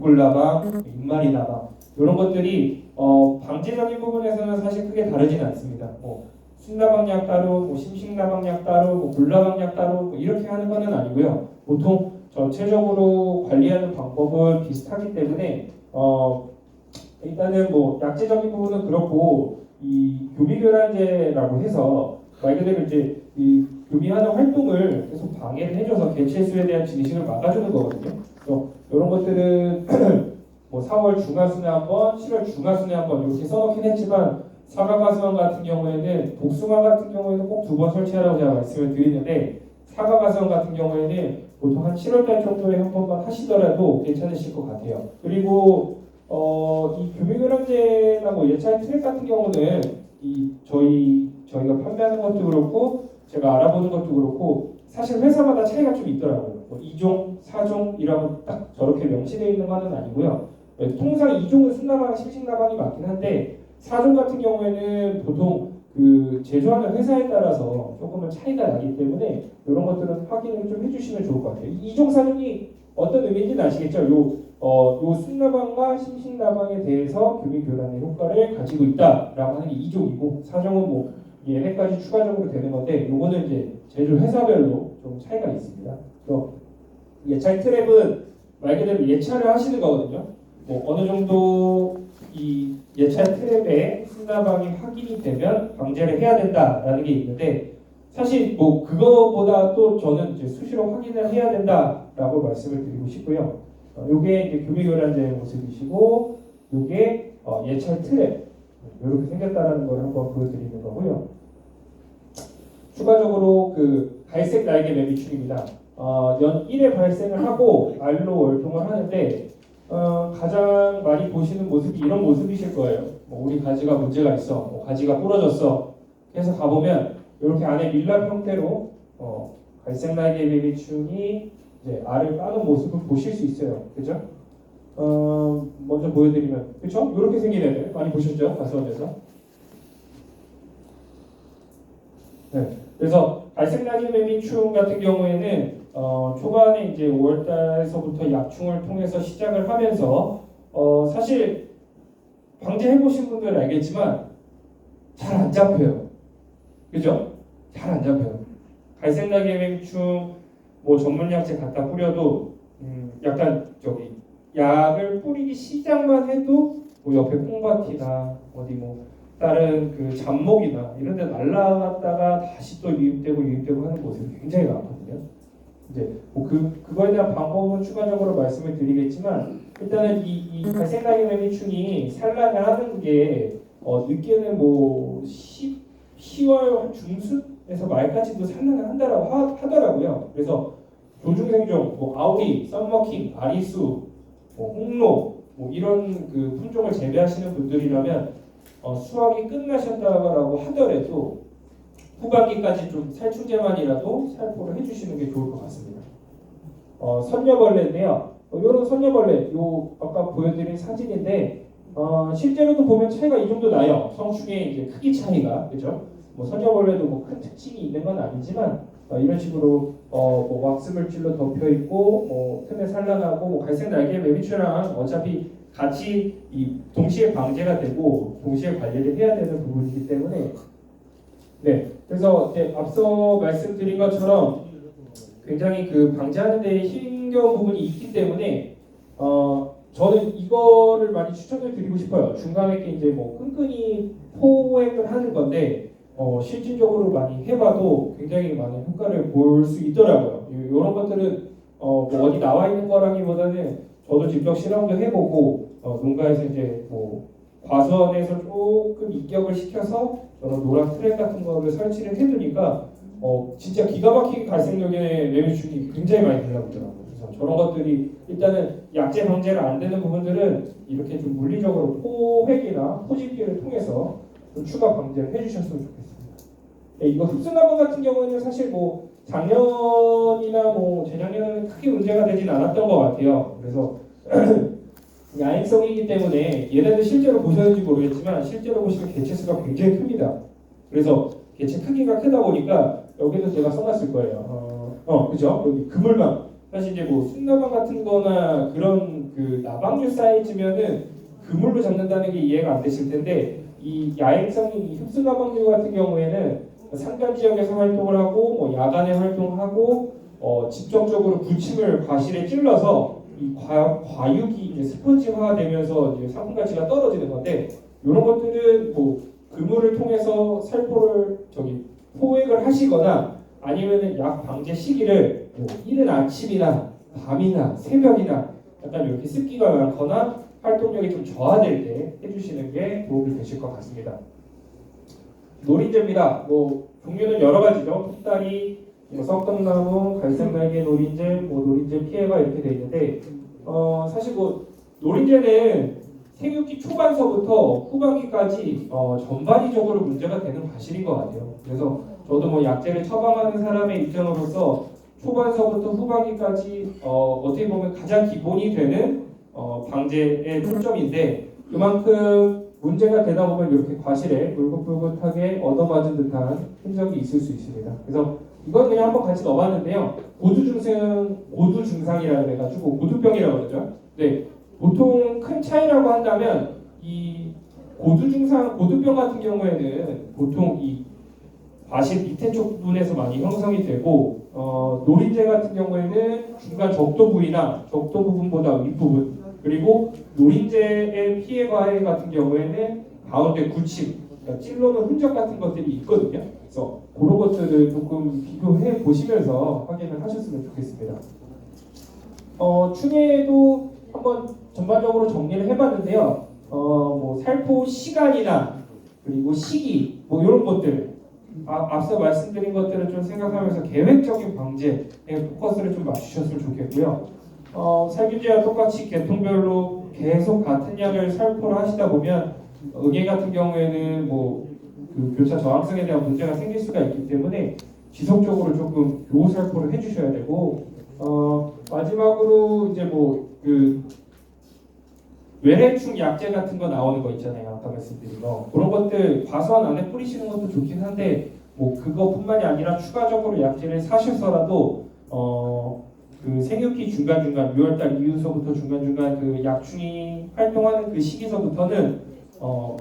벽골나방, 입마리나방 이런 것들이 방제적인 부분에서는 사실 크게 다르진 않습니다. 순나방약 따로, 심식나방약 따로, 불나방약 따로 이렇게 하는 거는 아니고요. 보통 전체적으로 관리하는 방법은 비슷하기 때문에 일단은 약제적인 부분은 그렇고 이 교미교란제라고 해서 말 그대로 이제 이 교미하는 활동을 계속 방해를 해줘서 개체수에 대한 증식을 막아주는 거거든요. 그래서 이런 것들은 4월 중하순에 한번, 7월 중하순에 한번 이렇게 써놓긴 했지만 사과가수원 같은 경우에는 복숭아 같은 경우에는 꼭 2번 설치하라고 제가 말씀을 드리는데 사과가수원 같은 경우에는 보통 한 7월달 정도에 한 번만 하시더라도 괜찮으실 것 같아요. 그리고 이 교미교란제나 예찰 트랙 같은 경우는 저희가 판매하는 것도 그렇고 제가 알아보는 것도 그렇고 사실 회사마다 차이가 좀 있더라고요. 2종, 4종이라고 딱 저렇게 명시되어 있는 건 아니고요. 통상 2종은 순나방, 심식나방이 맞긴 한데 4종 같은 경우에는 보통 그 제조하는 회사에 따라서 조금은 차이가 나기 때문에 이런 것들은 확인을 좀 해주시면 좋을 것 같아요. 2종, 4종이 어떤 의미인지는 아시겠죠? 요 순나방과 심식나방에 대해서 교미교란의 효과를 가지고 있다라고 하는 게 2종이고 4종은 얘네까지 추가적으로 되는 건데 요거는 이제 제조 회사별로 좀 차이가 있습니다. 그래서 예찰 트랩은 말 그대로 예찰을 하시는 거거든요. 어느 정도 이 예찰 트랩에 순나방이 확인이 되면 방제를 해야 된다라는 게 있는데 사실 그거보다 또 저는 이제 수시로 확인을 해야 된다라고 말씀을 드리고 싶고요. 요게 이제 교미교란제의 모습이시고 요게 예찰 트랩 이렇게 생겼다라는 걸 한번 보여드리는 거고요. 추가적으로 그 갈색 날개 매미충입니다. 연 1회 발생을 하고 알로 월통을 하는데 가장 많이 보시는 모습이 이런 모습이실 거예요. 우리 가지가 문제가 있어, 가지가 부러졌어. 해서 가보면 이렇게 안에 밀랍 형태로 갈색 날개 매미충이 이제 알을 까는 모습을 보실 수 있어요. 그죠? 먼저 보여드리면 그렇죠? 이렇게 생긴 애들 많이 보셨죠? 가수원에서. 네. 그래서 갈색 날개 매미충 같은 경우에는 초반에 이제 5월달에서부터 약충을 통해서 시작을 하면서 사실 방제해 보신 분들은 알겠지만 잘 안 잡혀요. 그죠? 잘 안 잡혀요. 갈색 날개 매미충 전문 약제 갖다 뿌려도 약간 약을 뿌리기 시작만 해도 옆에 콩밭이나 어디 다른 그 잡목이나 이런 데 날라갔다가 다시 또 유입되고 하는 모습이 굉장히 많거든요. 이제 그거에 대한 방법은 추가적으로 말씀을 드리겠지만 일단은 이 갈색 날개 매미충이 산란을 하는 게 늦게는 10월 중순에서 말까지도 산란을 한다라고 하더라고요. 그래서 조중생종, 아우리, 썸머킹, 아리수, 홍로 이런 그 품종을 재배하시는 분들이라면 수확이 끝나셨다고 하더라도 후반기까지 좀 살충제만이라도 살포를 해주시는 게 좋을 것 같습니다. 선녀벌레인데요. 이런 선녀벌레, 아까 보여드린 사진인데 실제로도 보면 차이가 이 정도 나요. 성충의 이제 크기 차이가, 그죠? 선녀벌레도 큰 특징이 있는 건 아니지만 이런 식으로 왁스물질로 덮여 있고 틈에 산란하고 갈색 날개 매미충이랑 어차피 같이 동시에 방제가 되고 동시에 관리를 해야 되는 부분이기 때문에 네, 그래서 앞서 말씀드린 것처럼 굉장히 그 방제하는 데 힘겨운 부분이 있기 때문에 저는 이거를 많이 추천을 드리고 싶어요. 중간에 이제 끈끈이 포획을 하는 건데 실질적으로 많이 해봐도 굉장히 많은 효과를 볼 수 있더라고요. 이런 것들은 어디 나와 있는 거라기보다는 저도 직접 실험도 해보고 농가에서 이제 과수원에서 조금 입격을 시켜서 저런 노란 트랙 같은 거를 설치를 해두니까 진짜 기가 막히게 갈색 날개 매미충이 굉장히 많이 달라붙더라고요. 그래서 저런 것들이 일단은 약제 방제가 안 되는 부분들은 이렇게 좀 물리적으로 포획이나 포집기를 통해서 좀 추가 방제를 해주셨으면 좋겠습니다. 네, 이거 흡수나방 같은 경우에는 사실 작년이나 재작년에는 크게 문제가 되진 않았던 것 같아요. 그래서 야행성이기 때문에 얘네들 실제로 보셨는지 모르겠지만 실제로 보시면 개체수가 굉장히 큽니다. 그래서 개체 크기가 크다 보니까 여기도 제가 써놨을 거예요. 그죠? 여기 그물망. 사실 이제 순나방 같은 거나 그런 그 나방류 사이즈면은 그물로 잡는다는 게 이해가 안 되실 텐데 이 야행성인 흡수 나방류 같은 경우에는 산간 지역에서 활동을 하고 뭐 야간에 활동하고 직접적으로 부침을 과실에 찔러서 이 과육이 이제 스펀지화되면서 이제 상품 가치가 떨어지는 건데 이런 것들은 뭐 그물을 통해서 살포를 포획을 하시거나 아니면은 약 방제 시기를 뭐 이른 아침이나 밤이나 새벽이나 약간 이렇게 습기가 많거나 활동력이 좀 저하될 때 해주시는 게 도움이 되실 것 같습니다. 노린재입니다. 뭐 종류는 여러 가지죠. 풋다리, 뭐 썩떡나무, 갈색날개 노린재, 뭐 노린재 피해가 이렇게 돼 있는데 사실 뭐 노린재는 생육기 초반서부터 후반기까지 전반적으로 문제가 되는 과실인 것 같아요. 그래서 저도 뭐 약제를 처방하는 사람의 입장으로서 초반서부터 후반기까지 어떻게 보면 가장 기본이 되는 방제의 초점인데 그만큼 문제가 되다 보면 이렇게 과실에 울긋불긋하게 얻어맞은 듯한 흔적이 있을 수 있습니다. 그래서 이건 그냥 한번 같이 넣어봤는데요. 고두 증상이라 그래가지고 고두병이라고 그러죠. 네, 보통 큰 차이라고 한다면 이 고두병 같은 경우에는 보통 이 과실 밑에 쪽 부분에서 많이 형성이 되고 노린재 같은 경우에는 중간 적도 부위나 적도 부분보다 윗부분 그리고 노린재의 피해 과해 같은 경우에는 가운데 굳힘, 그러니까 찔러놓은 흔적 같은 것들이 있거든요. 그래서 그런 것들을 조금 비교해 보시면서 확인을 하셨으면 좋겠습니다. 추계도 한번 전반적으로 정리를 해봤는데요. 뭐 살포 시간이나 그리고 시기 뭐 이런 것들 앞서 말씀드린 것들을 좀 생각하면서 계획적인 방제에 포커스를 좀 맞추셨으면 좋겠고요. 살균제와 똑같이 계통별로 계속 같은 약을 살포를 하시다 보면 응애 같은 경우에는 뭐 그 교차 저항성에 대한 문제가 생길 수가 있기 때문에 지속적으로 조금 교호 살포를 해주셔야 되고 마지막으로 이제 뭐 그 외래충 약제 같은 거 나오는 거 있잖아요. 아까 말씀드린 거 그런 것들 과수원 안에 뿌리시는 것도 좋긴 한데 뭐 그거뿐만이 아니라 추가적으로 약제를 사셔서라도 그 생육기 중간중간 6월달 이후서부터 중간중간 그 약충이 활동하는 그 시기서부터는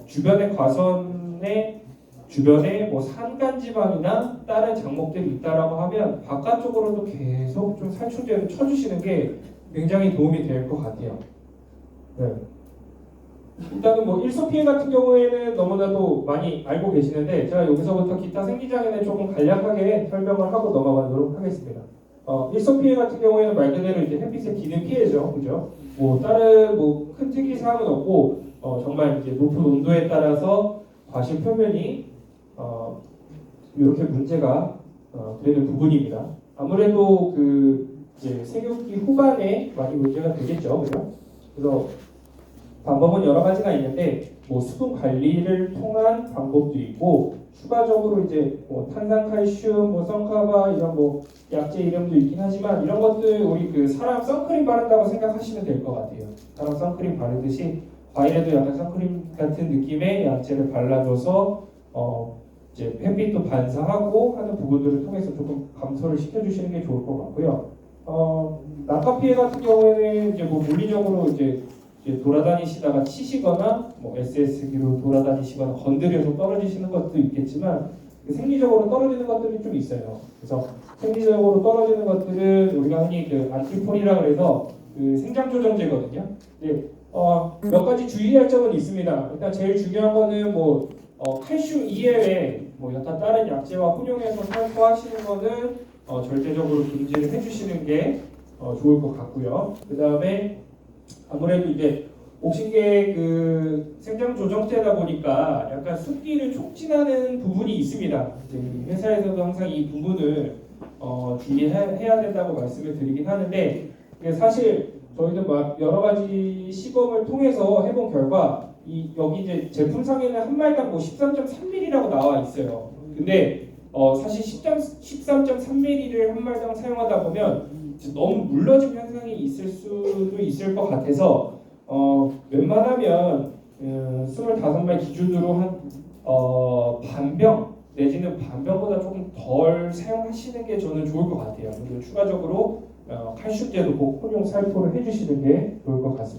주변의 과선의 주변에 뭐 산간지방이나 다른 장목들이 있다라고 하면 바깥쪽으로도 계속 좀 살충제를 쳐주시는 게 굉장히 도움이 될 것 같아요. 네. 일단은 뭐 일소 피해 같은 경우에는 너무나도 많이 알고 계시는데 제가 여기서부터 기타 생리장애는 조금 간략하게 설명을 하고 넘어가도록 하겠습니다. 일소 피해 같은 경우에는 말 그대로 이제 햇빛에 비는 피해죠, 그죠? 뭐 다른 뭐 큰 특이 사항은 없고 정말 이제 높은 온도에 따라서 과실 표면이 이렇게 문제가 되는 부분입니다. 아무래도 그 이제 생육기 후반에 많이 문제가 되겠죠, 그죠? 그래서 방법은 여러 가지가 있는데 뭐 수분 관리를 통한 방법도 있고 추가적으로 이제 뭐 탄산칼슘, 뭐 선카바 이런 뭐 약제 이름도 있긴 하지만 이런 것들 우리 그 사람 선크림 바른다고 생각하시면 될 것 같아요. 사람 선크림 바르듯이 과일에도 약간 선크림 같은 느낌의 약제를 발라줘서 이제 햇빛도 반사하고 하는 부분들을 통해서 조금 감소를 시켜주시는 게 좋을 것 같고요. 낙하 피해 같은 경우에는 이제 뭐 물리적으로 이제 돌아다니시다가 치시거나 뭐 SS기로 돌아다니시거나 건드려서 떨어지시는 것도 있겠지만 생리적으로 떨어지는 것들이 좀 있어요. 그래서 생리적으로 떨어지는 것들은 우리가 흔히 그 안티폴이라 그래서 그 생장 조정제거든요. 네, 몇 가지 주의할 점은 있습니다. 일단 제일 중요한 거는 뭐 칼슘 이외에 뭐 약간 다른 약제와 혼용해서 살포하시는 거는 절대적으로 금지를 해주시는 게 좋을 것 같고요. 그 다음에 아무래도 이제 옥신계 그 생장 조정제다 보니까 약간 습기를 촉진하는 부분이 있습니다. 이제 회사에서도 항상 이 부분을 주의해야 된다고 말씀을 드리긴 하는데 사실 저희도 막 여러 가지 시범을 통해서 해본 결과 여기 이제 제품상에는 한 마리당 뭐 13.3mm라고 나와 있어요. 근데 사실 13.3mm를 한 마리당 사용하다 보면 너무 물러짐 현상이 있을 수도 있을 것 같아서 웬만하면 25마리 기준으로 한 반병 내지는 반병보다 조금 덜 사용하시는 게 저는 좋을 것 같아요. 그리고 추가적으로 칼슘제도 꼭 혼용 살포를 해주시는 게 좋을 것 같습니다.